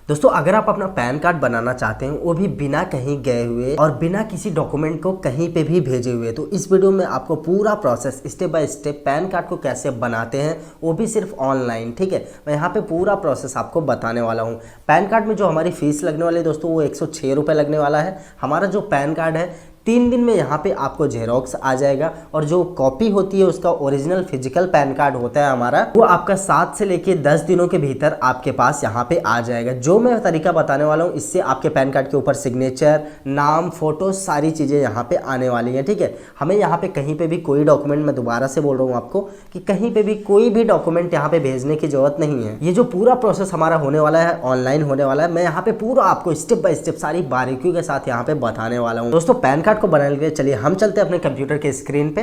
दोस्तों अगर आप अपना पैन कार्ड बनाना चाहते हैं वो भी बिना कहीं गए हुए और बिना किसी डॉक्यूमेंट को कहीं पे भी भेजे हुए, तो इस वीडियो में आपको पूरा process step by step pan card को कैसे बनाते हैं वो भी सिर्फ ऑनलाइन। ठीक है, मैं यहाँ पे पूरा प्रोसेस आपको बताने वाला हूँ। पैन कार्ड में जो हमारी फीस लगने वाली है दोस्तों वो 106 रुपये लगने वाला है। हमारा जो पैन कार्ड है 3 दिन में यहाँ पे आपको जेरोक्स आ जाएगा और जो कॉपी होती है उसका ओरिजिनल फिजिकल पैन कार्ड होता है हमारा, वो आपका 7 से लेके 10 दिनों के भीतर आपके पास यहाँ पे आ जाएगा। जो मैं तरीका बताने वाला हूँ इससे आपके पैन कार्ड के ऊपर सिग्नेचर, नाम, फोटो सारी चीज़ें यहाँ पे आने वाली हैं। ठीक है, हमें यहाँ पे कहीं पे भी कोई डॉक्यूमेंट, मैं दोबारा से बोल रहा हूँ आपको कि कहीं पे भी कोई भी डॉक्यूमेंट यहाँ पे भेजने की जरूरत नहीं है। ये जो पूरा प्रोसेस हमारा होने वाला है ऑनलाइन होने वाला है, मैं यहाँ पे पूरा आपको स्टेप बाय स्टेप सारी बारीकियों के साथ यहाँ पे बताने वाला हूँ। दोस्तों पैन कार्ड को बनाने के लिए चलिए हम चलते हैं अपने कंप्यूटर के स्क्रीन पे।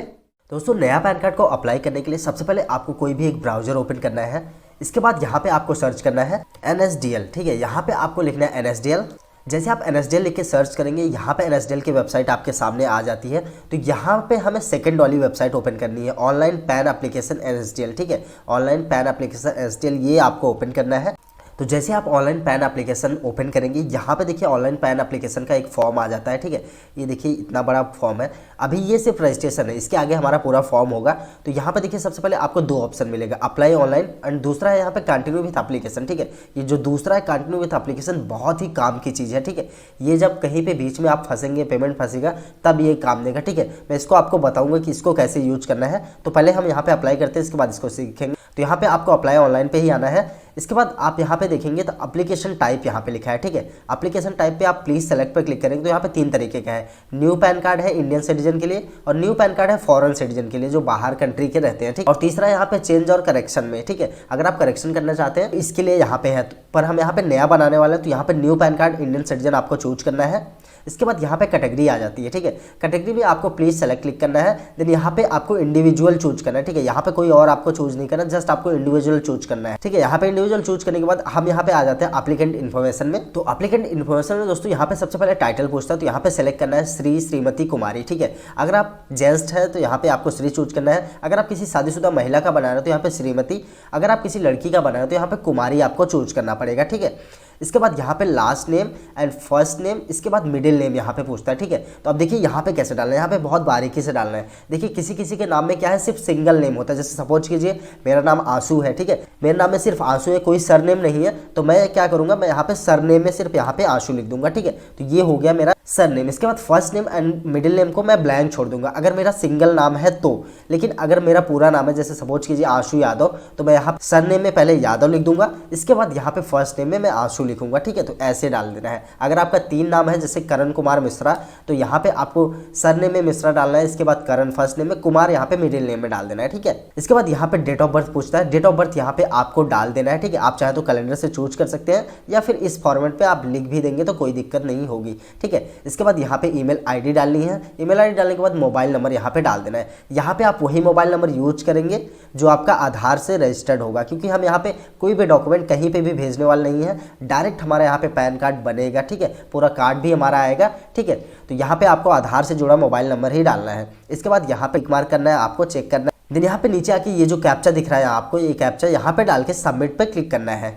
दोस्तों नया पैन कार्ड को अप्लाई करने के लिए सबसे पहले आपको कोई भी एक ब्राउजर ओपन करना है। इसके बाद यहाँ पे आपको सर्च करना है NSDL। ठीक है, यहाँ पे आपको लिखना है NSDL। जैसे आप NSDL लिख के सर्च करेंगे यहाँ पे NSDL की वेबसाइट आपके सामने आ जाती है। तो यहाँ पे हमें सेकंड वाली वेबसाइट ओपन करनी है, ऑनलाइन पैन एप्लीकेशन NSDL। ठीक है, ऑनलाइन पैन एप्लीकेशन NSDL ये आपको ओपन करना है। तो जैसे आप ऑनलाइन पैन एप्लीकेशन ओपन करेंगे यहाँ पे देखिए ऑनलाइन पैन एप्लीकेशन का एक फॉर्म आ जाता है। ठीक है, ये देखिए इतना बड़ा फॉर्म है। अभी ये सिर्फ रजिस्ट्रेशन है, इसके आगे हमारा पूरा फॉर्म होगा। तो यहाँ पे देखिए सबसे पहले आपको 2 ऑप्शन मिलेगा, अप्लाई ऑनलाइन एंड दूसरा है यहाँ पे कंटिन्यू विथ एप्लीकेशन। ठीक है, ये जो दूसरा है कंटिन्यू विथ एप्लीकेशन बहुत ही काम की चीज़ है। ठीक है, ये जब कहीं पे बीच में आप फंसेंगे, पेमेंट फंसेगा, तब ये काम देगा। ठीक है, मैं इसको आपको बताऊंगा कि इसको कैसे यूज करना है। तो पहले हम यहाँ पे अप्लाई करते हैं, इसके बाद इसको सीखेंगे। तो यहाँ पे आपको अप्लाई ऑनलाइन पे ही आना है। इसके बाद आप यहाँ पे देखेंगे तो एप्लीकेशन टाइप यहाँ पे लिखा है। ठीक है, एप्लीकेशन टाइप पे आप प्लीज सेलेक्ट पे क्लिक करेंगे तो यहाँ पे 3 तरीके का है। न्यू पैन कार्ड है इंडियन सिटीजन के लिए, और न्यू पैन कार्ड है फॉरेन सिटीजन के लिए जो बाहर कंट्री के रहते हैं। ठीक, और तीसरा यहाँ पे चेंज और करेक्शन में। ठीक है, अगर आप करेक्शन करना चाहते हैं इसके लिए यहाँ पे है, पर हम यहाँ पे नया बनाने वाले हैं तो यहाँ पे new pan card Indian citizen आपको चूज करना है। इसके बाद यहाँ पे कैटेगरी आ जाती है। ठीक है, कैटेगरी में आपको प्लीज सेलेक्ट क्लिक करना है। देन यहाँ पे आपको इंडिविजुअल चूज करना है। ठीक है, यहाँ पे कोई और आपको चूज नहीं करना, जस्ट आपको इंडिविजुअल चूज करना है। ठीक है, यहाँ पे इंडिविजुअल चूज करने के बाद हम यहाँ पे आ जाते हैं एप्लीकेंट इन्फॉर्मेशन में। तो एप्लीकेंट इन्फॉर्मेशन में दोस्तों यहाँ पे सबसे पहले टाइटल पूछता है, तो यहाँ पे सेलेक्ट करना है श्री, श्रीमती, कुमारी। ठीक है, अगर आप जेंट्स है तो यहाँ पे आपको श्री चूज करना है। अगर आप किसी शादीशुदा महिला का बना रहे हो तो यहाँ पे श्रीमती, अगर आप किसी लड़की का बना रहे हो तो यहाँ पे कुमारी आपको चूज करना पड़ेगा। ठीक है, इसके बाद यहाँ पे last name and first name, इसके बाद मिडिल नेम यहाँ पे पूछता है। ठीक है, तो अब देखिए यहाँ पे कैसे डालना है, यहाँ पे बहुत बारीकी से डालना है। देखिए किसी किसी के नाम में क्या है, सिर्फ सिंगल नेम होता है। जैसे सपोज कीजिए मेरा नाम आंसू है। ठीक है, मेरे नाम में सिर्फ आंसू है, कोई सरनेम नहीं है, तो मैं क्या करूँगा, मैं यहाँ पे सरनेम में सिर्फ यहाँ पे आंसू लिख दूंगा। ठीक है, तो ये हो गया मेरा सरनेम। इसके बाद first name and middle name को मैं ब्लैंक छोड़ दूंगा अगर मेरा सिंगल नाम है तो। लेकिन अगर मेरा पूरा नाम है, जैसे सपोज कीजिए आंसू यादव, तो मैं यहाँ सरनेम में पहले यादव लिख दूंगा, इसके बाद यहाँ पे फर्स्ट नेम में मैं आंसू लिखूंगा। ठीक है, तो ऐसे डाल देना है। अगर आपका 3 नाम है जैसे करण कुमार मिश्रा, तो यहाँ पे आपको सरनेम में मिश्रा डालना है, इसके बाद करण फर्स्ट नेम में, कुमार यहाँ पे मिडिल नेम में डाल देना है। ठीक है, इसके बाद यहाँ पे डेट ऑफ बर्थ पूछता है, डेट ऑफ बर्थ यहाँ पे आपको डाल देना है। ठीक है, आप चाहे तो कैलेंडर से चूज कर सकते हैं या फिर इस फॉर्मेट पे आप लिख भी देंगे तो कोई दिक्कत नहीं होगी। ठीक है, इसके बाद यहाँ पे ईमेल आईडी डालनी है। ईमेल आईडी डालने के बाद मोबाइल नंबर यहाँ पे डाल देना है। यहाँ पे आप वही मोबाइल नंबर यूज करेंगे जो आपका आधार से रजिस्टर्ड होगा, क्योंकि हम यहाँ पे कोई भी डॉक्यूमेंट कहीं पे भी भेजने वाले नहीं है, डायरेक्ट हमारे यहाँ पे पैन कार्ड बनेगा। ठीक है, पूरा कार्ड भी हमारा आएगा। ठीक है, तो यहाँ पे आपको आधार से जुड़ा मोबाइल नंबर ही डालना है। इसके बाद यहाँ पे टिक मार्क करना है, आपको चेक करना है। देन यहाँ पे नीचे आके ये जो कैप्चा दिख रहा है आपको, ये कैप्चा यहाँ पे डाल के सबमिट पे क्लिक करना है।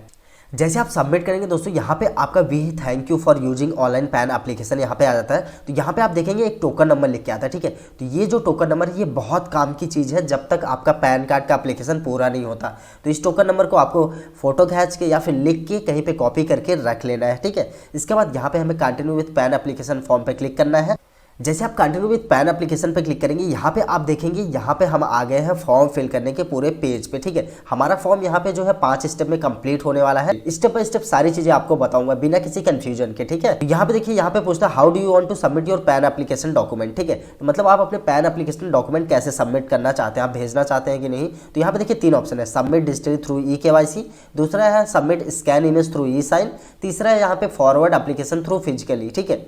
जैसे आप सबमिट करेंगे दोस्तों यहाँ पे आपका we thank you for using online PAN application यहाँ पे आ जाता है। तो यहाँ पे आप देखेंगे एक टोकन नंबर लिख के आता है। ठीक है, तो ये जो टोकन नंबर ये बहुत काम की चीज़ है जब तक आपका पैन कार्ड का एप्लीकेशन पूरा नहीं होता। तो इस टोकन नंबर को आपको फोटो खींच के या फिर लिख के कहीं पे कॉपी करके रख लेना है। ठीक है, इसके बाद यहाँ पे हमें continue with pan application form पे क्लिक करना है। जैसे आप कंटिन्यू विथ पैन एप्लीकेशन पे क्लिक करेंगे यहाँ पे आप देखेंगे यहाँ पे हम आ गए हैं फॉर्म फिल करने के पूरे पेज पे। ठीक है, हमारा फॉर्म यहाँ पे जो है 5 स्टेप में कंप्लीट होने वाला है। स्टेप बाय स्टेप सारी चीजें आपको बताऊंगा बिना किसी कंफ्यूजन के। ठीक है, तो यहाँ पे देखिए यहाँ पे पूछता है how do you want to submit your PAN application document. ठीक है, तो मतलब आप अपने पैन एप्लीकेशन डॉक्यूमेंट कैसे सबमिट करना चाहते हैं, आप भेजना चाहते हैं कि नहीं। तो यहाँ पे देखिए 3 ऑप्शन है, सबमिट डिजिटली थ्रू eKYC, दूसरा है सबमिट स्कैन इमेज थ्रू e-साइन, तीसरा है यहाँ पे फॉरवर्ड एप्लीकेशन थ्रू फिजिकली। ठीक है,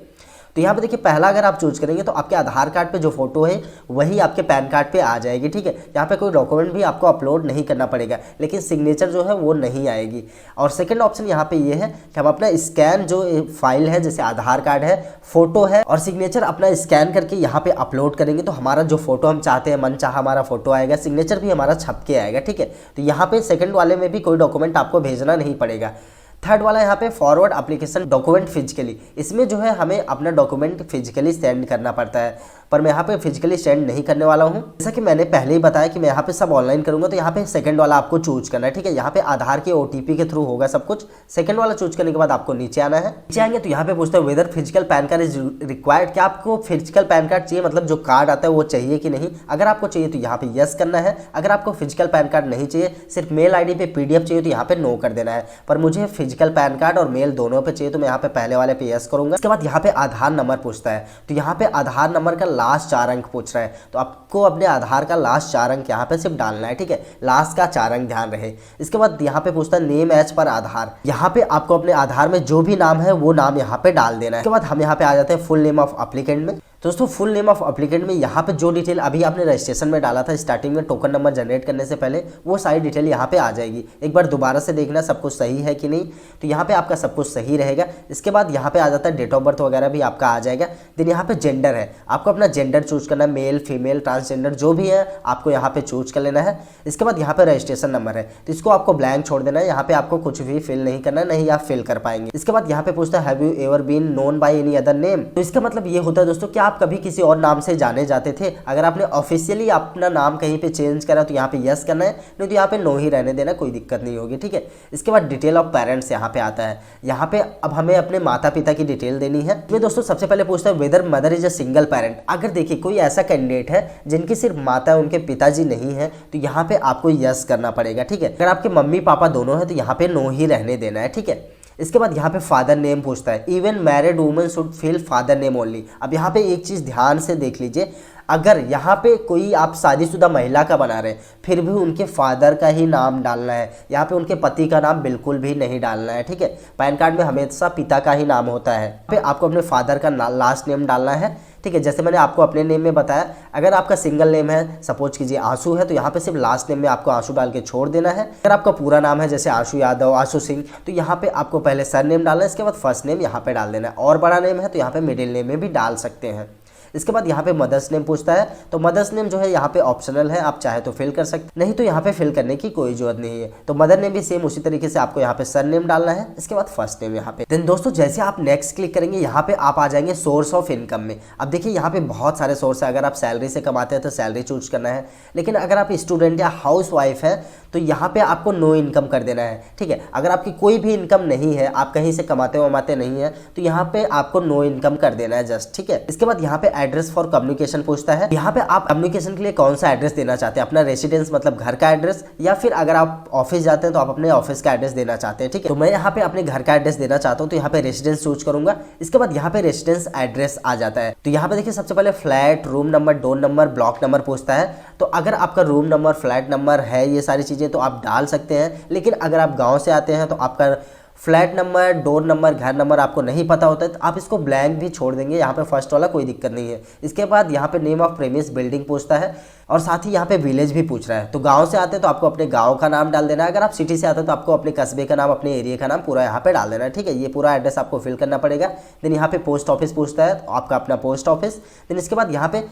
तो यहाँ पे देखिए पहला अगर आप चूज करेंगे तो आपके आधार कार्ड पे जो फोटो है वही आपके पैन कार्ड पे आ जाएगी। ठीक है, यहाँ पे कोई डॉक्यूमेंट भी आपको अपलोड नहीं करना पड़ेगा, लेकिन सिग्नेचर जो है वो नहीं आएगी। और सेकंड ऑप्शन यहाँ पे ये है कि हम अपना स्कैन जो फाइल है, जैसे आधार कार्ड है, फोटो है और सिग्नेचर अपना स्कैन करके यहाँ पे अपलोड करेंगे तो हमारा जो फोटो हम चाहते हैं मन चाह हमारा फोटो आएगा, सिग्नेचर भी हमारा छप के आएगा। ठीक है, तो यहाँ पे सेकंड वाले में भी कोई डॉक्यूमेंट आपको भेजना नहीं पड़ेगा। थर्ड वाला यहाँ पे फॉरवर्ड एप्लीकेशन डॉक्यूमेंट फिजिकली, इसमें जो है हमें अपना डॉक्यूमेंट फिजिकली सेंड करना पड़ता है, पर मैं यहाँ पे फिजिकली सेंड नहीं करने वाला हूँ। जैसा कि मैंने पहले ही बताया कि मैं यहाँ पे सब ऑनलाइन करूंगा, तो यहाँ पे सेकंड वाला आपको चूज करना है, ठीक है। यहाँ पे आधार के OTP के थ्रू होगा सब कुछ। सेकंड वाला चूज करने के बाद आपको नीचे आना है। नीचे आएंगे तो यहाँ पे पूछता है whether physical PAN card is required, क्या आपको फिजिकल पैन कार्ड चाहिए, मतलब जो कार्ड आता है वो चाहिए कि नहीं। अगर आपको चाहिए तो यहाँ पे यस करना है। अगर आपको फिजिकल पैन कार्ड नहीं चाहिए, सिर्फ मेल ID पे PDF चाहिए, तो यहाँ पे नो कर देना है। पर मुझे फिजिकल पैन कार्ड और मेल दोनों पे चाहिए, तो मैं यहाँ पे पहले वाले पे यस करूंगा। इसके बाद यहाँ पे आधार नंबर पूछता है, तो यहाँ पे आधार नंबर का लास्ट 4 अंक पूछ रहा है, तो आपको अपने आधार का लास्ट 4 अंक यहाँ पे सिर्फ डालना है, ठीक है। लास्ट का 4 अंक ध्यान रहे। इसके बाद यहाँ पे पूछता है नेम एज पर आधार, यहाँ पे आपको अपने आधार में जो भी नाम है वो नाम यहाँ पे डाल देना है। इसके बाद हम यहाँ पे आ जाते हैं फुल नेम ऑफ एप्लीकेंट में। दोस्तों फुल नेम ऑफ एप्लीकेंट में यहाँ पे जो डिटेल अभी आपने रजिस्ट्रेशन में डाला था स्टार्टिंग में टोकन नंबर जनरेट करने से पहले, वो सारी डिटेल यहाँ पे आ जाएगी। एक बार दोबारा से देखना सब कुछ सही है कि नहीं, तो यहाँ पे आपका सब कुछ सही रहेगा। इसके बाद यहाँ पे आ जाता है डेट ऑफ बर्थ वगैरह भी आपका आ जाएगा। देन यहाँ पे जेंडर है, आपको अपना जेंडर चूज करना है, मेल फीमेल ट्रांसजेंडर जो भी है आपको यहाँ पे चूज कर लेना है। इसके बाद यहाँ पे रजिस्ट्रेशन नंबर है, तो इसको आपको ब्लैंक छोड़ देना है, यहाँ पे आपको कुछ भी फिल नहीं करना है, नहीं आप फिल कर पाएंगे। इसके बाद यहाँ पे पूछता है have you ever been known by any other name, तो इसका मतलब ये होता है दोस्तों कि आप कभी किसी और नाम से जाने जाते थे। अगर आपने ऑफिशियली अपना नाम कहीं पे चेंज करा तो यहाँ पे यस करना है, नहीं तो यहाँ पे नो ही रहने देना, कोई दिक्कत नहीं होगी, ठीक है। इसके बाद डिटेल ऑफ पेरेंट्स यहाँ पे आता है। यहाँ पे अब हमें अपने माता पिता की डिटेल देनी है। इसमें दोस्तों सबसे पहले पूछता है whether mother is a single parent. अगर देखिए कोई ऐसा कैंडिडेट है जिनकी सिर्फ माता उनके पिताजी नहीं है, तो यहाँ पे आपको यस करना पड़ेगा, ठीक है। अगर आपके मम्मी पापा दोनों है तो यहाँ पे नो ही रहने देना है, ठीक है। इसके बाद यहाँ पे फादर नेम पूछता है, even married women should fill father name only. अब यहाँ पे एक चीज़ ध्यान से देख लीजिए, अगर यहाँ पे कोई आप शादीशुदा महिला का बना रहे फिर भी उनके फादर का ही नाम डालना है, यहाँ पे उनके पति का नाम बिल्कुल भी नहीं डालना है, ठीक है। पैन कार्ड में हमेशा पिता का ही नाम होता है, पे आपको अपने फादर का लास्ट नेम डालना है, ठीक है। जैसे मैंने आपको अपने नेम में बताया, अगर आपका सिंगल नेम है, सपोज कीजिए आंसू है, तो यहाँ पे सिर्फ लास्ट नेम में आपको आंसू डाल के छोड़ देना है। अगर आपका पूरा नाम है जैसे आंशु यादव, आंशु सिंह, तो यहाँ पे आपको पहले सर नेम डालना है, इसके बाद फर्स्ट नेम यहाँ पे डाल देना है। और बड़ा नेम है तो यहाँ पे मिडिल नेम में भी डाल सकते हैं। इसके बाद यहाँ पे मदर्स नेम पूछता है, तो मदर्स नेम जो है यहाँ पे ऑप्शनल है, आप चाहे तो फिल कर सकते, नहीं तो यहाँ पे फिल करने की कोई जरूरत नहीं है। तो मदर नेम भी सेम उसी तरीके से आपको यहाँ पे सर नेम डालना है, इसके बाद फर्स्ट नेम यहाँ पे। देन दोस्तों जैसे आप नेक्स्ट क्लिक करेंगे यहाँ पे आप आ जाएंगे सोर्स ऑफ इनकम में। अब देखिए यहाँ पे बहुत सारे सोर्स है, अगर आप सैलरी से कमाते हैं तो सैलरी चूज करना है, लेकिन अगर आप स्टूडेंट या हाउस वाइफ है तो यहाँ पे आपको नो इनकम कर देना है, ठीक है। अगर आपकी कोई भी इनकम नहीं है, आप कहीं से कमाते वमाते नहीं है, तो यहाँ पे आपको नो इनकम कर देना है जस्ट, ठीक है। इसके बाद यहाँ पे एड्रेस फॉर कम्युनिकेशन पूछता है, यहाँ पे आप कम्युनिकेशन के लिए कौन सा एड्रेस देना चाहते हैं, अपना रेसिडेंस मतलब घर का एड्रेस, या फिर अगर आप ऑफिस जाते हैं तो आप अपने ऑफिस का एड्रेस देना चाहते हैं, ठीक है। तो मैं यहाँ पे अपने घर का एड्रेस देना चाहता हूँ, तो यहाँ पे रेसिडेंस चूज करूंगा। इसके बाद यहाँ पे रेसिडेंस एड्रेस आ जाता है, तो यहाँ पे देखिए सबसे पहले flat, room number, door number, block number पूछता है। तो अगर आपका रूम नंबर, फ्लैट नंबर है, ये सारी चीजें तो आप डाल सकते हैं, लेकिन अगर आप गाँव से आते हैं तो आपका फ्लैट नंबर, डोर नंबर, घर नंबर आपको नहीं पता होता है तो आप इसको ब्लैंक भी छोड़ देंगे, यहाँ पे फर्स्ट वाला कोई दिक्कत नहीं है। इसके बाद यहाँ पे नेम ऑफ प्रेमिस बिल्डिंग पूछता है, और साथ ही यहाँ पे विलेज भी पूछ रहा है। तो गांव से आते हैं तो आपको अपने गांव का नाम डाल देना है, अगर आप सिटी से आते हैं तो आपको अपने कस्बे का नाम, अपने एरिया का नाम पूरा यहाँ पे डाल देना है, ठीक है। ये पूरा एड्रेस आपको फिल करना पड़ेगा। देन यहाँ पे पोस्ट ऑफिस पूछता है, तो आपका अपना पोस्ट ऑफिस। देन इसके बाद यहाँ पे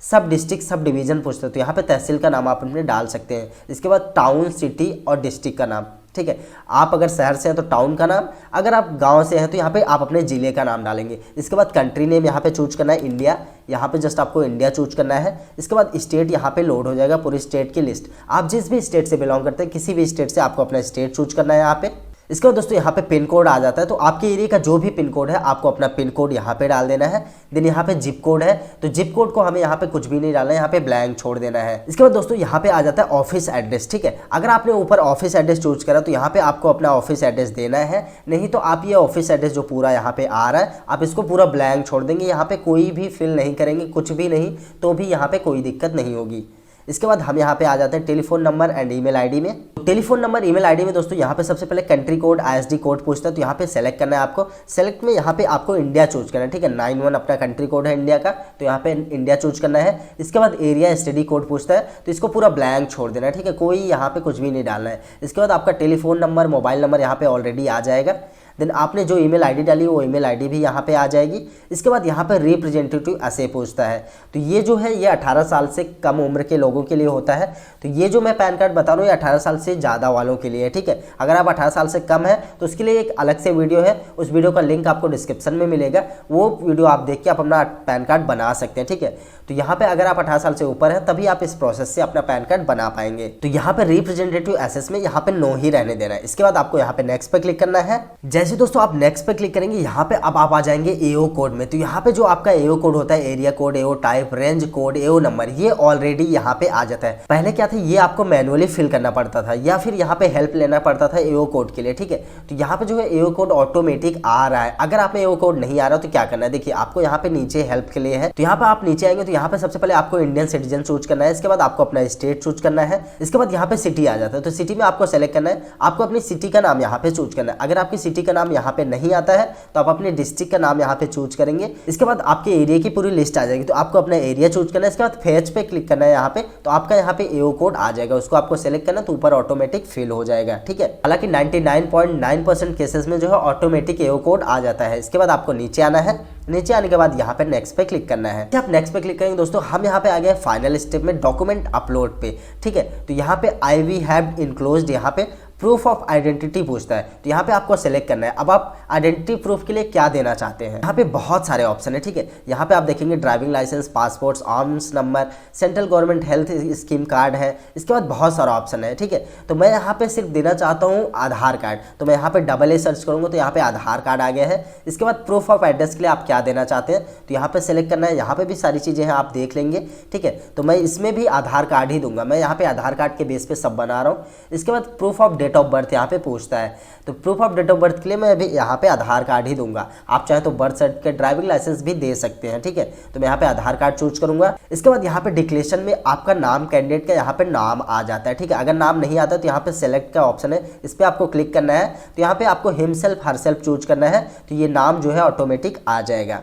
सब डिस्ट्रिक्ट, सब डिवीजन पूछते हैं, तो यहाँ पे तहसील का नाम आप अपने डाल सकते हैं। इसके बाद टाउन, सिटी और डिस्ट्रिक्ट का नाम, ठीक है। आप अगर शहर से हैं तो टाउन का नाम, अगर आप गांव से हैं तो यहाँ पे आप अपने जिले का नाम डालेंगे। इसके बाद कंट्री नेम यहाँ पे चूज करना है इंडिया, यहाँ पे जस्ट आपको इंडिया चूज करना है। इसके बाद स्टेट यहाँ पे लोड हो जाएगा, पूरी स्टेट की लिस्ट। आप जिस भी स्टेट से बिलोंग करते हैं, किसी भी स्टेट से आपको अपना स्टेट चूज करना है यहाँ पे। इसके बाद दोस्तों यहाँ पे पिन कोड आ जाता है, तो आपके एरिया का जो भी पिन कोड है आपको अपना पिन कोड यहाँ पे डाल देना है। देन यहाँ पे जिप कोड है, तो जिप कोड को हमें यहाँ पे कुछ भी नहीं डालना है, यहाँ पे ब्लैंक छोड़ देना है। इसके बाद दोस्तों यहाँ पे आ जाता है ऑफिस एड्रेस, ठीक है। अगर आपने ऊपर ऑफिस एड्रेस चूज करा तो यहाँ पे आपको अपना ऑफिस एड्रेस देना है, नहीं तो आप ये ऑफिस एड्रेस जो पूरा यहाँ पे आ रहा है आप इसको पूरा ब्लैंक छोड़ देंगे, यहाँ पे कोई भी फिल नहीं करेंगे, कुछ भी नहीं, तो भी यहाँ पे कोई दिक्कत नहीं होगी। इसके बाद हम यहाँ पे आ जाते हैं telephone number and email ID में। टेलीफोन नंबर, ईमेल आईडी में दोस्तों यहाँ पे सबसे पहले कंट्री कोड, ISD कोड पूछता है, तो यहाँ पे सेलेक्ट करना है आपको। सेलेक्ट में यहाँ पे आपको इंडिया चूज करना है, ठीक है। 91 अपना कंट्री कोड है इंडिया का, तो यहाँ पे इंडिया चूज करना है। इसके बाद एरिया स्टडी कोड पूछता है, तो इसको पूरा ब्लैंक छोड़ देना है, ठीक है, कोई यहाँ पे कुछ भी नहीं डालना है। इसके बाद आपका टेलीफोन नंबर, मोबाइल नंबर यहाँ पे ऑलरेडी आ जाएगा। देन आपने जो ईमेल आईडी डाली वो ईमेल आईडी भी यहाँ पे आ जाएगी। इसके बाद यहाँ पे रिप्रेजेंटेटिव ऐसे पूछता है, तो ये जो है ये 18 साल से कम उम्र के लोगों के लिए होता है। तो ये जो मैं पैन कार्ड बता रहा हूँ ये 18 साल से ज़्यादा वालों के लिए है, ठीक है। अगर आप 18 साल से कम है तो उसके लिए एक अलग से वीडियो है, उस वीडियो का लिंक आपको डिस्क्रिप्शन में मिलेगा, वो वीडियो आप देख के आप अपना पैन कार्ड बना सकते हैं, ठीक है। तो यहाँ पे अगर आप 18 साल से ऊपर हैं तभी आप इस प्रोसेस से अपना पैन कार्ड बना पाएंगे। तो यहाँ पे रिप्रेजेंटेटिव एसेस में यहाँ पे नो ही रहने देना है। इसके बाद आपको यहाँ पे नेक्स्ट पे क्लिक करना है। जैसे दोस्तों आप नेक्स्ट पे क्लिक करेंगे यहाँ पे अब आप आ जाएंगे एओ कोड में। तो यहाँ पे जो आपका एओ कोड होता है, एरिया कोड, एओ टाइप, रेंज कोड, एओ नंबर, ये ऑलरेडी यहाँ पे आ जाता है। पहले क्या था, ये आपको मैनुअली फिल करना पड़ता था या फिर यहाँ पे हेल्प लेना पड़ता था एओ कोड के लिए, ठीक है। तो यहाँ पे जो है एओ कोड ऑटोमेटिक आ रहा है। अगर आप में एओ कोड नहीं आ रहा तो क्या करना है, देखिए आपको यहाँ पे नीचे हेल्प के लिए है। तो यहाँ पे आप नीचे आएंगे तो यहाँ पे सबसे पहले आपको इंडियन सिटीजन चूज करना है। इसके बाद आपको अपना स्टेट चूज करना है। इसके बाद यहाँ पे सिटी आ जाता है, तो सिटी में आपको सेलेक्ट करना है। आपको अपनी सिटी का नाम यहाँ पे चूज करना है। अगर आपकी सिटी का नाम यहाँ पे नहीं आता है तो आप अपने डिस्ट्रिक्ट का नाम यहाँ पे चूज करेंगे। इसके बाद आपके एरिया की पूरी लिस्ट आ जाएगी, तो आपको अपना एरिया चूज करना है। इसके बाद फेच पे क्लिक करना है यहाँ पे, तो आपका यहाँ पे एओ कोड आ जाएगा, उसको आपको सेलेक्ट करना है, तो ऊपर ऑटोमेटिक फिल हो जाएगा, ठीक है। हालांकि 99.9% केसेस में जो है ऑटोमेटिक एओ कोड आ जाता है। इसके बाद आपको नीचे आना है। नीचे आने के बाद यहाँ पे नेक्स्ट पे क्लिक करना है। आप नेक्स्ट पे क्लिक करेंगे दोस्तों, हम यहाँ पे आ गए फाइनल स्टेप में, डॉक्यूमेंट अपलोड पे, ठीक है। तो यहाँ पे आई वी हैव इनक्लोज्ड यहाँ पे प्रूफ ऑफ आइडेंटिटी पूछता है, तो यहाँ पे आपको सेलेक्ट करना है। अब आप आइडेंटिटी प्रूफ के लिए क्या देना चाहते हैं, यहाँ पे बहुत सारे ऑप्शन है, ठीक है। यहाँ पे आप देखेंगे driving licence, passports, arms number, central government health scheme card है। इसके बाद बहुत सारा ऑप्शन है, ठीक है। तो मैं यहाँ पे सिर्फ देना चाहता हूँ आधार कार्ड, तो मैं यहाँ पे AA सर्च करूँगा तो यहाँ पे आधार कार्ड आ गया है। इसके बाद प्रूफ ऑफ एड्रेस के लिए आप क्या देना चाहते हैं, तो यहाँ पे सेलेक्ट करना है। यहाँ पे भी सारी चीज़ें हैं, आप देख लेंगे, ठीक है। तो मैं इसमें भी आधार कार्ड ही दूंगा, मैं यहाँ पे आधार कार्ड के बेस पे सब बना रहा हूँ। इसके बाद proof of date of birth यहाँ पे पूछता है, तो proof of date of birth के लिए मैं भी यहाँ पे आधार कार्ड ही दूंगा। आप चाहे तो बर्थ सर्टिफिकेट, ड्राइविंग लाइसेंस भी दे सकते हैं, ठीक है। तो मैं यहाँ पे आधार कार्ड चूज करूंगा। इसके बाद यहाँ पे डिक्लेरेशन में आपका नाम, कैंडिडेट का यहाँ पे नाम आ जाता है, ठीक है। अगर नाम नहीं आता तो यहाँ पे सेलेक्ट का ऑप्शन है, इस पर आपको क्लिक करना है। तो यहाँ पे आपको हिमसेल्फ, हरसेल्फ चूज करना है, तो ये नाम जो है ऑटोमेटिक आ जाएगा।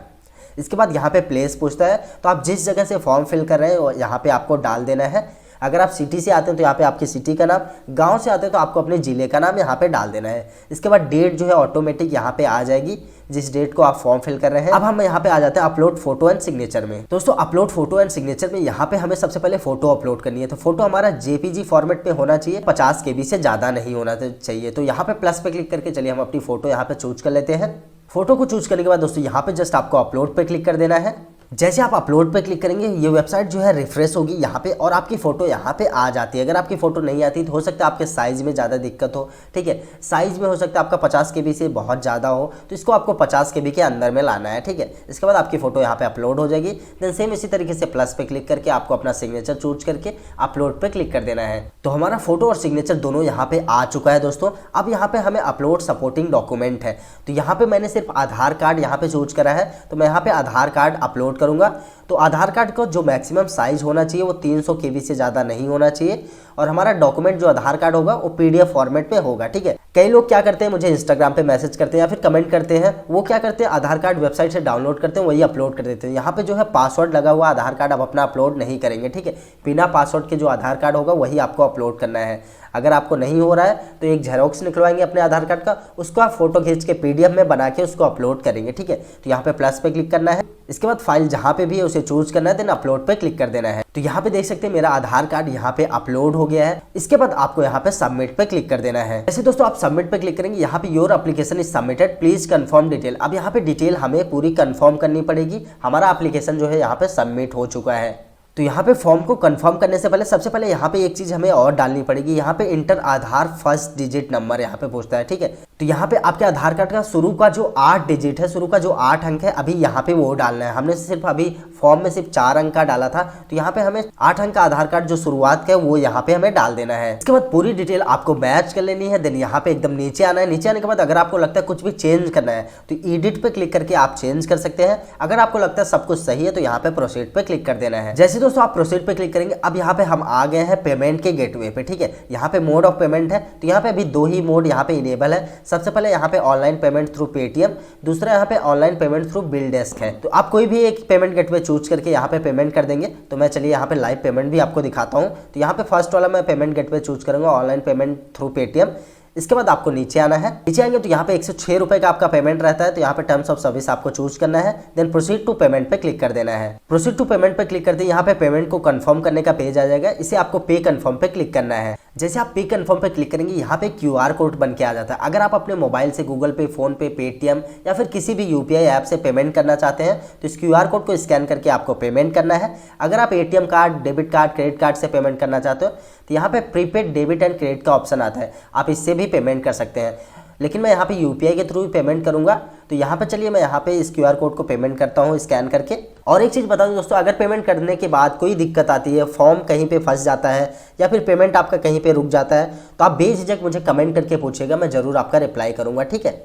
इसके बाद यहाँ पे प्लेस पूछता है, तो आप जिस जगह से फॉर्म फिल कर रहे हैं यहाँ पे आपको डाल देना है। अगर आप सिटी से आते हैं तो यहाँ पे आपकी सिटी का नाम, गांव से आते हैं तो आपको अपने ज़िले का नाम यहाँ पे डाल देना है। इसके बाद डेट जो है ऑटोमेटिक यहाँ पे आ जाएगी, जिस डेट को आप फॉर्म फिल कर रहे हैं। अब हम यहाँ पे आ जाते हैं अपलोड फोटो एंड सिग्नेचर में। दोस्तों अपलोड फोटो एंड सिग्नेचर में यहाँ पे हमें सबसे पहले फोटो अपलोड करनी है। तो फोटो हमारा JPG फॉर्मेट पे होना चाहिए, 50 KB से ज़्यादा नहीं होना चाहिए। तो यहाँ पे प्लस पे क्लिक करके चलिए हम अपनी फोटो यहाँ पे चूज कर लेते हैं। फोटो को चूज करने के बाद दोस्तों यहाँ पे जस्ट आपको अपलोड पे क्लिक कर देना है। जैसे आप अपलोड पे क्लिक करेंगे ये वेबसाइट जो है रिफ्रेश होगी यहाँ पे, और आपकी फ़ोटो यहाँ पे आ जाती है। अगर आपकी फ़ोटो नहीं आती तो हो सकता है आपके साइज़ में ज़्यादा दिक्कत हो, ठीक है। साइज़ में हो सकता है आपका 50 KB से बहुत ज़्यादा हो, तो इसको आपको 50 KB के अंदर में लाना है, ठीक है। इसके बाद आपकी फ़ोटो यहाँ पे अपलोड हो जाएगी। देन सेम इसी तरीके से प्लस पे क्लिक करके आपको अपना सिग्नेचर चूज करके अपलोड पे क्लिक कर देना है। तो हमारा फोटो और सिग्नेचर दोनों यहाँ पे आ चुका है दोस्तों। अब यहाँ पे हमें अपलोड सपोर्टिंग डॉक्यूमेंट है, तो यहाँ पे मैंने सिर्फ आधार कार्ड यहाँ पे चूज करा है, तो मैं यहाँ पे आधार कार्ड अपलोड करूँगा। तो आधार कार्ड का जो मैक्सिमम साइज होना चाहिए वो 300 KB से ज़्यादा नहीं होना चाहिए, और हमारा डॉक्यूमेंट जो आधार कार्ड होगा वो PDF फॉर्मेट में होगा, ठीक है। कई लोग क्या करते हैं, मुझे इंस्टाग्राम पे मैसेज करते हैं या फिर कमेंट करते हैं, वो क्या करते हैं आधार कार्ड वेबसाइट से डाउनलोड करते हैं, वही अपलोड कर देते हैं। यहाँ पे जो है पासवर्ड लगा हुआ आधार कार्ड आप अपना अपलोड नहीं करेंगे, ठीक है। बिना पासवर्ड के जो आधार कार्ड होगा वही आपको अपलोड करना है। अगर आपको नहीं हो रहा है तो एक जेरोक्स निकलवाएंगे अपने आधार कार्ड का, उसको आप फोटो खींच के PDF में बना के उसको अपलोड करेंगे, ठीक है। तो यहाँ पे प्लस पे क्लिक करना है। इसके बाद फाइल जहाँ पे भी है उसे चूज करना है, देन अपलोड पे क्लिक कर देना है। तो यहाँ पे देख सकते हैं मेरा आधार कार्ड यहाँ पे अपलोड हो गया है। इसके बाद आपको यहाँ पे सबमिट पे क्लिक कर देना है। ऐसे दोस्तों आप सबमिट पे क्लिक करेंगे, यहाँ पे your application is submitted, please confirm detail. अब यहाँ पे डिटेल हमें पूरी कंफर्म करनी पड़ेगी। हमारा एप्लीकेशन जो है यहाँ पे सबमिट हो चुका है। तो यहाँ पे फॉर्म को कंफर्म करने से पहले सबसे पहले यहाँ पे एक चीज़ हमें और डालनी पड़ेगी। यहाँ पे इंटर आधार फर्स्ट डिजिट नंबर यहाँ पे पूछता है, ठीक है। तो यहाँ पे आपके आधार कार्ड का शुरू का जो 8 डिजिट है, शुरू का जो 8 अंक है, अभी यहाँ पे वो डालना है। हमने सिर्फ अभी फॉर्म में सिर्फ 4 अंक का डाला था, तो यहाँ पे हमें 8 अंक का आधार कार्ड जो शुरुआत का है वो यहाँ पे हमें डाल देना है। इसके बाद पूरी डिटेल आपको मैच कर लेनी है। देन यहाँ पे एकदम नीचे आना है। नीचे आने के बाद अगर आपको लगता है कुछ भी चेंज करना है तो एडिट पे क्लिक करके आप चेंज कर सकते हैं। अगर आपको लगता है सब कुछ सही है तो यहाँ पे प्रोसीड पे क्लिक कर देना है। जैसे दोस्तों आप प्रोसीड पे क्लिक करेंगे, अब यहाँ पे हम आ गए हैं पेमेंट के गेटवे पे, ठीक है। यहाँ पे मोड ऑफ पेमेंट है, तो यहाँ पे अभी 2 ही मोड यहाँ पे इनेबल है। सबसे पहले यहाँ पे ऑनलाइन पेमेंट थ्रू पेटीएम, दूसरा यहाँ पे online payment through bill desk है। तो आप कोई भी एक पेमेंट गेटवे चूज करके यहाँ पे पेमेंट कर देंगे। तो मैं चलिए यहाँ पे लाइव पेमेंट भी आपको दिखाता हूँ। तो यहाँ पे फर्स्ट वाला मैं पेमेंट गेटवे चूज करूँगा, ऑनलाइन पेमेंट थ्रू पेटीएम। इसके बाद आपको नीचे आना है। नीचे आएंगे तो यहाँ पे 106 रुपए का आपका पेमेंट रहता है, तो यहाँ पे टर्म्स ऑफ सर्विस आपको चूज करना है, देन प्रोसीड टू पेमेंट पे क्लिक कर देना है। प्रोसीड टू पेमेंट पे क्लिक करते यहाँ पे पेमेंट को कंफर्म करने का पेज आ जाएगा, इसे आपको पे कंफर्म पे क्लिक करना है। जैसे आप पे कंफर्म पे क्लिक करेंगे यहाँ पे QR कोड बन के आ जाता है। अगर आप अपने मोबाइल से गूगल पे, फोन पे, पेटीएम या फिर किसी भी UPI ऐप से पेमेंट करना चाहते हैं तो इस QR कोड को स्कैन करके आपको पेमेंट करना है। अगर आप ATM card, debit card, credit card से पेमेंट करना चाहते हो तो यहाँ पे प्रीपेड डेबिट एंड क्रेडिट का ऑप्शन आता है, आप इससे भी पेमेंट कर सकते हैं, लेकिन मैं यहाँ पे UPI के थ्रू भी पेमेंट करूंगा। तो यहाँ पे चलिए मैं यहाँ पे इस QR कोड को पेमेंट करता हूँ स्कैन करके। और एक चीज़ बता दूँ दोस्तों, अगर पेमेंट करने के बाद कोई दिक्कत आती है, फॉर्म कहीं पे फंस जाता है या फिर पेमेंट आपका कहीं पे रुक जाता है, तो आप बेझिझक मुझे कमेंट करके पूछिएगा, मैं ज़रूर आपका रिप्लाई करूँगा, ठीक है।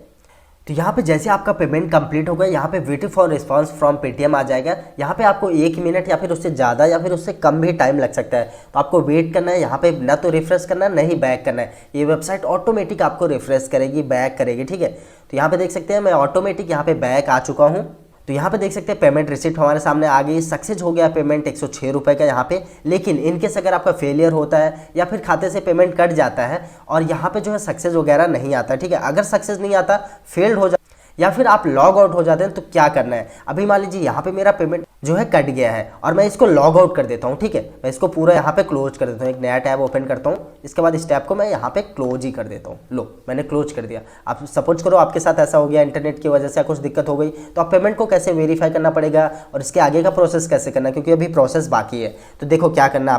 तो यहाँ पे जैसे आपका पेमेंट कंप्लीट होगा यहाँ पे waiting for response from Paytm आ जाएगा। यहाँ पे आपको 1 मिनट या फिर उससे ज़्यादा या फिर उससे कम भी टाइम लग सकता है, तो आपको वेट करना है। यहाँ पे ना तो रिफ्रेश करना है, ना ही बैक करना है, ये वेबसाइट ऑटोमेटिक आपको रिफ्रेश करेगी, बैक करेगी, ठीक है। तो यहाँ पे देख सकते हैं मैं ऑटोमेटिक यहाँ पे बैक आ चुका हूँ। तो यहाँ पे देख सकते हैं पेमेंट रिसिप्ट हमारे सामने आ गई, सक्सेस हो गया पेमेंट 106 रुपये का यहाँ पे। लेकिन इनकेस अगर आपका फेलियर होता है या फिर खाते से पेमेंट कट जाता है और यहाँ पे जो है सक्सेस वगैरह नहीं आता, ठीक है, अगर सक्सेस नहीं आता, फेल्ड हो या फिर आप लॉग आउट हो जाते हैं तो क्या करना है। अभी मान लीजिए यहाँ पे मेरा पेमेंट जो है कट गया है और मैं इसको लॉग आउट कर देता हूँ, ठीक है, मैं इसको पूरा यहाँ पे क्लोज कर देता हूँ, एक नया टैब ओपन करता हूँ, इसके बाद इस टैब को मैं यहाँ पे क्लोज ही कर देता हूँ। लो मैंने क्लोज कर दिया। आप सपोज करो आपके साथ ऐसा हो गया, इंटरनेट की वजह से कुछ दिक्कत हो गई, तो आप पेमेंट को कैसे वेरीफाई करना पड़ेगा और इसके आगे का प्रोसेस कैसे करना है, क्योंकि अभी प्रोसेस बाकी है। तो देखो क्या करना है,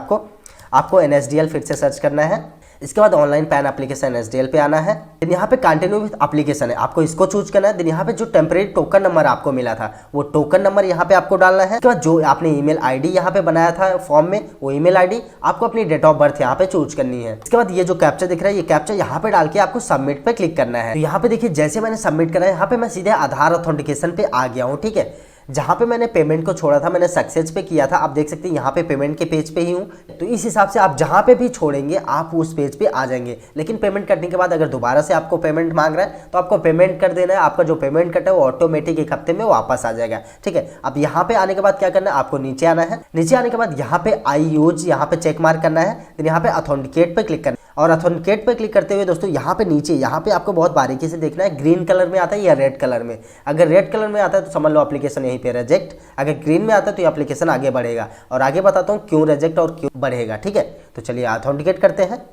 आपको NSDL फिर से सर्च करना है, इसके बाद ऑनलाइन पैन एप्लीकेशन NSDL पे आना है, देन यहाँ पे कंटिन्यू विद एप्लीकेशन है, आपको इसको चूज करना है। देन यहाँ पे जो टेम्परेरी टोकन नंबर आपको मिला था वो टोकन नंबर यहाँ पे आपको डालना है। इसके बाद जो आपने ईमेल आईडी यहाँ पे बनाया था फॉर्म में, वो ईमेल आईडी आपको अपनी डेट ऑफ बर्थ यहाँ पे चूज करनी है। इसके बाद ये जो कैप्चा दिख रहा है, ये कैप्चा यहाँ पे डाल के आपको सबमिट पे क्लिक करना है। तो यहाँ पे देखिए जैसे मैंने सबमिट करा है, यहाँ पे मैं सीधे आधार ऑथेंटिकेशन पे आ गया हूँ, ठीक है। जहाँ पे मैंने पेमेंट को छोड़ा था मैंने सक्सेस पे किया था, आप देख सकते हैं यहाँ पे पेमेंट के पेज पे ही हूँ। तो इस हिसाब से आप जहाँ पे भी छोड़ेंगे आप उस पेज पे आ जाएंगे। लेकिन पेमेंट करने के बाद अगर दोबारा से आपको पेमेंट मांग रहा है तो आपको पेमेंट कर देना है, आपका जो पेमेंट कटा है वो ऑटोमेटिक 1 हफ्ते में वापस आ जाएगा, ठीक है। अब यहाँ पे आने के बाद क्या करना है, आपको नीचे आना है। नीचे आने के बाद यहाँ पे आई यूज यहाँ पे चेक मार्क करना है, फिर यहाँ पे ऑथेंटिकेट पे क्लिक करना है। और ऑथेंटिकेट पे क्लिक करते हुए दोस्तों यहाँ पे नीचे यहाँ पे आपको बहुत बारीकी से देखना है, ग्रीन कलर में आता है या रेड कलर में। अगर रेड कलर में आता है तो समझ लो एप्लीकेशन यहीं पे रिजेक्ट, अगर ग्रीन में आता है तो ये एप्लीकेशन आगे बढ़ेगा, और आगे बताता हूँ क्यों रिजेक्ट और क्यों बढ़ेगा, ठीक है। तो चलिए ऑथेंटिकेट करते हैं।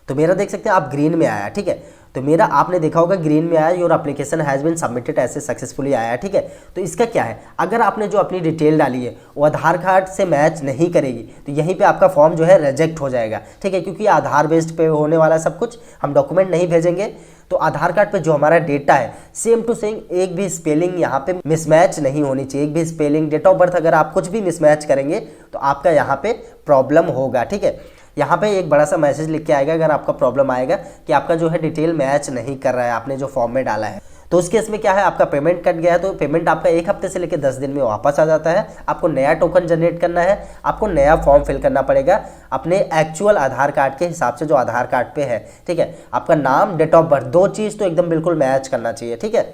तो मेरा देख सकते हैं आप ग्रीन में आया, ठीक है। तो मेरा आपने देखा होगा ग्रीन में आया, your application has been submitted ऐसे सक्सेसफुली आया, ठीक है। तो इसका क्या है, अगर आपने जो अपनी डिटेल डाली है वो आधार कार्ड से मैच नहीं करेगी तो यहीं पे आपका फॉर्म जो है रिजेक्ट हो जाएगा, ठीक है, क्योंकि आधार बेस्ड पे होने वाला सब कुछ, हम डॉक्यूमेंट नहीं भेजेंगे। तो आधार कार्ड पे जो हमारा डेटा है सेम टू सेम, एक भी स्पेलिंग यहाँ पे मिसमैच नहीं होनी चाहिए, एक भी स्पेलिंग, डेट ऑफ बर्थ अगर आप कुछ भी मिसमैच करेंगे तो आपका यहाँ पे प्रॉब्लम होगा, ठीक है। यहाँ पे एक बड़ा सा मैसेज लिख के आएगा अगर आपका प्रॉब्लम आएगा कि आपका जो है डिटेल मैच नहीं कर रहा है आपने जो फॉर्म में डाला है। तो उस केस में क्या है, आपका पेमेंट कट गया है तो पेमेंट आपका 1 हफ्ते से लेकर 10 दिन में वापस आ जाता है। आपको नया टोकन जनरेट करना है, आपको नया फॉर्म फिल करना पड़ेगा अपने एक्चुअल आधार कार्ड के हिसाब से जो आधार कार्ड पे है, ठीक है। आपका नाम, डेट ऑफ बर्थ, 2 चीज़ तो एकदम बिल्कुल मैच करना चाहिए, ठीक है।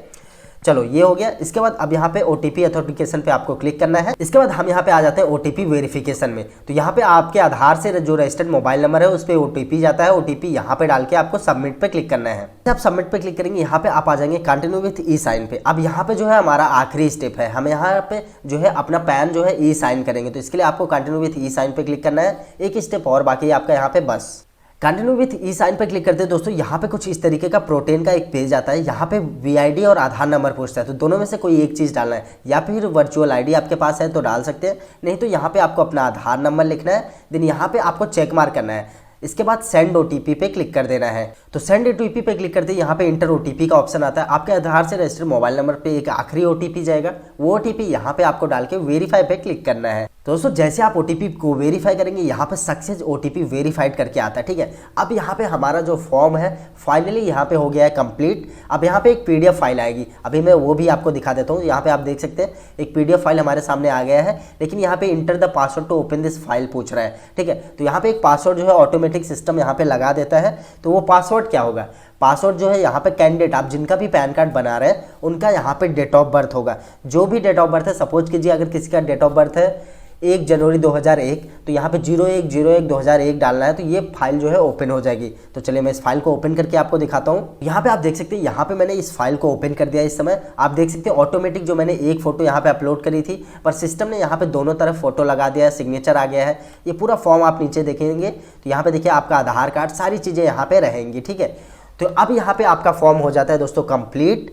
चलो ये हो गया। इसके बाद अब यहाँ पे OTP ऑथेंटिकेशन पे आपको क्लिक करना है। इसके बाद हम यहाँ पे आ जाते हैं OTP वेरिफिकेशन में। तो यहाँ पे आपके आधार से जो रजिस्टर्ड मोबाइल नंबर है उस पर OTP जाता है, OTP यहाँ पे डाल के आपको सबमिट पे क्लिक करना है। आप सबमिट पे क्लिक करेंगे, यहाँ पे आप आ जाएंगे कंटिन्यू विथ ई साइन पे। अब यहाँ पे जो है हमारा आखिरी स्टेप है, हम यहाँ पे जो है अपना पैन जो है ई साइन करेंगे। तो इसके लिए आपको कंटिन्यू विथ ई साइन पे क्लिक करना है। एक स्टेप और बाकी है आपका यहाँ पे, बस कंटिन्यू विथ ई साइन पर क्लिक करते हैं दोस्तों। यहाँ पे कुछ इस तरीके का प्रोटेन का एक पेज आता है, यहाँ पे VID और आधार नंबर पूछता है, तो दोनों में से कोई एक चीज़ डालना है, या फिर वर्चुअल ID आपके पास है तो डाल सकते हैं, नहीं तो यहाँ पे आपको अपना आधार नंबर लिखना है। देन यहाँ पे आपको चेक मार्क करना है, इसके बाद सेंड OTP पे क्लिक कर देना है। तो सेंड OTP पे क्लिक करते ही यहाँ पे इंटर OTP का ऑप्शन आता है। आपके आधार से रजिस्टर्ड मोबाइल नंबर पे एक आखिरी OTP जाएगा, वो OTP यहाँ पे आपको डाल के वेरीफाई पे क्लिक करना है। तो दोस्तों जैसे आप OTP को वेरीफाई करेंगे यहाँ पे सक्सेस OTP वेरीफाइड करके आता है, ठीक है। अब यहाँ पे हमारा जो फॉर्म है फाइनली यहाँ पे हो गया है कंप्लीट। अब यहाँ पे एक PDF फाइल आएगी, अभी मैं वो भी आपको दिखा देता हूँ। यहाँ पे आप देख सकते हैं एक PDF फाइल हमारे सामने आ गया है, लेकिन यहाँ पे enter the password to open this file पूछ रहा है, ठीक है। तो यहाँ पे एक पासवर्ड जो है ऑटोमेटिक सिस्टम यहाँ पे लगा देता है। तो वो पासवर्ड क्या होगा, पासवर्ड जो है यहाँ पे कैंडिडेट, आप जिनका भी पैन कार्ड बना रहे हैं उनका यहाँ पे डेट ऑफ बर्थ होगा। जो भी डेट ऑफ बर्थ है, सपोज कीजिए अगर किसी का डेट ऑफ बर्थ है 1 जनवरी 2001, तो यहाँ पे 01/01/2001 डालना है, तो ये फाइल जो है ओपन हो जाएगी। तो चलिए मैं इस फाइल को ओपन करके आपको दिखाता हूँ। यहाँ पे आप देख सकते हैं, यहाँ पे मैंने इस फाइल को ओपन कर दिया। इस समय आप देख सकते हैं ऑटोमेटिक जो मैंने एक फोटो यहाँ पे अपलोड करी थी, पर सिस्टम ने यहाँ पे दोनों तरफ फोटो लगा दिया है, सिग्नेचर आ गया है। ये पूरा फॉर्म आप नीचे देखेंगे तो यहाँ पे देखिए आपका आधार कार्ड, सारी चीज़ें यहाँ पे रहेंगी, ठीक है। तो अब यहाँ पे आपका फॉर्म हो जाता है दोस्तों कंप्लीट।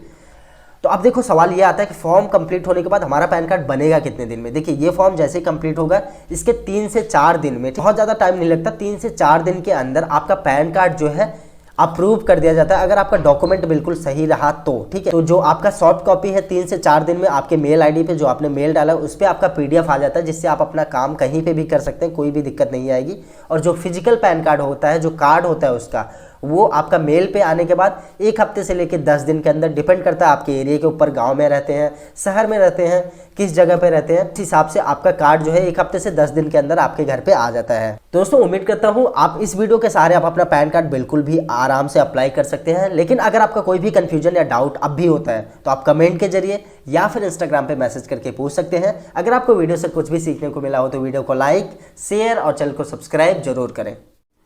तो अब देखो सवाल ये आता है कि फॉर्म कंप्लीट होने के बाद हमारा पैन कार्ड बनेगा कितने दिन में। देखिए ये फॉर्म जैसे ही कंप्लीट होगा, इसके 3 से 4 दिन में, बहुत ज़्यादा टाइम नहीं लगता, 3 से 4 दिन के अंदर आपका पैन कार्ड जो है अप्रूव कर दिया जाता है, अगर आपका डॉक्यूमेंट बिल्कुल सही रहा तो, ठीक है। तो जो आपका सॉफ्ट कॉपी है 3 से 4 दिन में आपके मेल आईडी पे जो आपने मेल डाला उस पर आपका PDF आ जाता है, जिससे आप अपना काम कहीं पे भी कर सकते हैं, कोई भी दिक्कत नहीं आएगी। और जो फिजिकल पैन कार्ड होता है, जो कार्ड होता है उसका, वो आपका मेल पे आने के बाद 1 हफ्ते से लेकर 10 दिन के अंदर, डिपेंड करता है आपके एरिया के ऊपर, गांव में रहते हैं, शहर में रहते हैं, किस जगह पे रहते हैं, इस हिसाब से आपका कार्ड जो है 1 हफ्ते से 10 दिन के अंदर आपके घर पे आ जाता है। दोस्तों उम्मीद करता हूँ आप इस वीडियो के सहारे आप अपना पैन कार्ड बिल्कुल भी आराम से अप्लाई कर सकते हैं। लेकिन अगर आपका कोई भी कंफ्यूजन या डाउट अब भी होता है तो आप कमेंट के जरिए या फिर इंस्टाग्राम पे मैसेज करके पूछ सकते हैं। अगर आपको वीडियो से कुछ भी सीखने को मिला हो तो वीडियो को लाइक, शेयर और चैनल को सब्सक्राइब जरूर करें।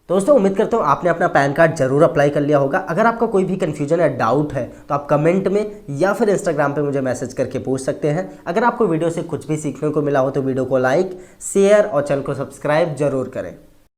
दोस्तों उम्मीद करता हूँ आपने अपना पैन कार्ड जरूर अप्लाई कर लिया होगा। अगर आपका कोई भी कन्फ्यूजन या डाउट है तो आप कमेंट में या फिर इंस्टाग्राम पे मुझे मैसेज करके पूछ सकते हैं। अगर आपको वीडियो से कुछ भी सीखने को मिला हो तो वीडियो को लाइक, शेयर और चैनल को सब्सक्राइब जरूर करें।